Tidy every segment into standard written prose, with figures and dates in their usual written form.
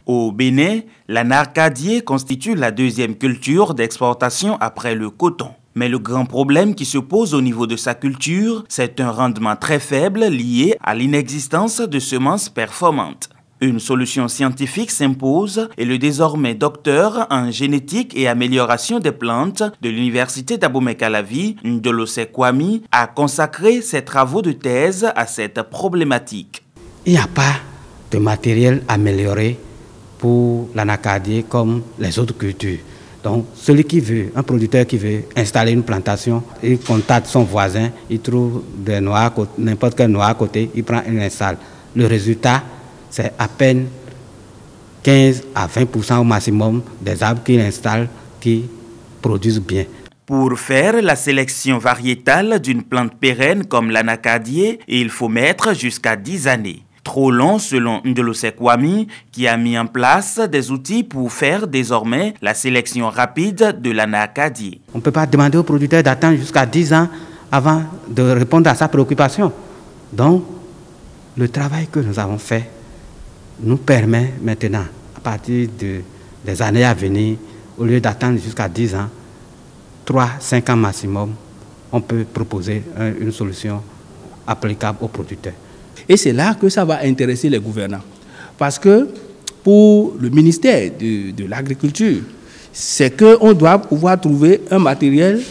Au Bénin, l'anacadier constitue la deuxième culture d'exportation après le coton. Mais le grand problème qui se pose au niveau de sa culture, c'est un rendement très faible lié à l'inexistence de semences performantes. Une solution scientifique s'impose et le désormais docteur en génétique et amélioration des plantes de l'université d'Abomey-Calavi, Ndolose Kwame, a consacré ses travaux de thèse à cette problématique. Il n'y a pas de matériel amélioré pour l'anacadier comme les autres cultures. Donc, celui qui veut, un producteur qui veut installer une plantation, il contacte son voisin, il trouve des noix, n'importe quel noix à côté, il prend et il installe. Le résultat, c'est à peine 15 à 20% au maximum des arbres qu'il installe qui produisent bien. Pour faire la sélection variétale d'une plante pérenne comme l'anacadier, il faut mettre jusqu'à 10 années. Trop long selon Ndolose Kwame, qui a mis en place des outils pour faire désormais la sélection rapide de l'anacadier. On ne peut pas demander au producteur d'attendre jusqu'à 10 ans avant de répondre à sa préoccupation. Donc, le travail que nous avons fait nous permet maintenant, à partir des années à venir, au lieu d'attendre jusqu'à 10 ans, 3-5 ans maximum, on peut proposer une solution applicable aux producteurs. Et c'est là que ça va intéresser les gouvernants. Parce que pour le ministère de l'Agriculture, c'est qu'on doit pouvoir trouver un matériel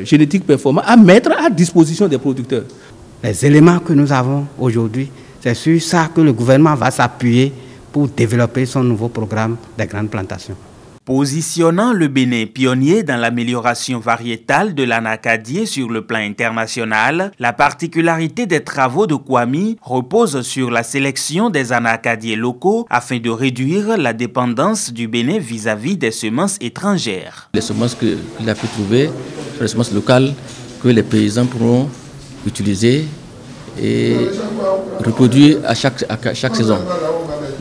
génétique performant à mettre à disposition des producteurs. Les éléments que nous avons aujourd'hui, c'est sur ça que le gouvernement va s'appuyer pour développer son nouveau programme des grandes plantations. Positionnant le Bénin pionnier dans l'amélioration variétale de l'anacadier sur le plan international, la particularité des travaux de Kwame repose sur la sélection des anacadiers locaux afin de réduire la dépendance du Bénin vis-à-vis des semences étrangères. Les semences qu'il a pu trouver sont les semences locales que les paysans pourront utiliser et reproduire à chaque saison.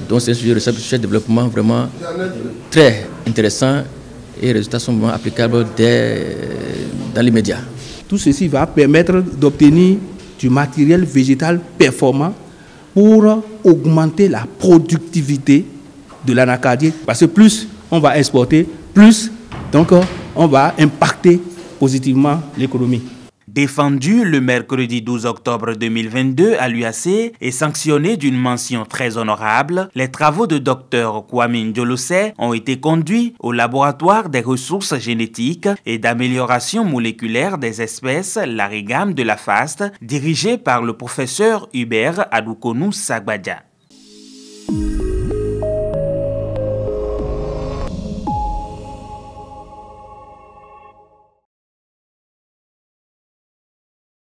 Donc c'est un sujet de recherche et développement vraiment très intéressant et les résultats sont vraiment applicables dans l'immédiat. Tout ceci va permettre d'obtenir du matériel végétal performant pour augmenter la productivité de l'anacadier. Parce que plus on va exporter, plus donc on va impacter positivement l'économie. Défendu le mercredi 12 octobre 2022 à l'UAC et sanctionné d'une mention très honorable, les travaux de Dr Kwame Ndolose ont été conduits au laboratoire des ressources génétiques et d'amélioration moléculaire des espèces Larigam de la FAST, dirigé par le professeur Hubert Adoukonou Sagbadja.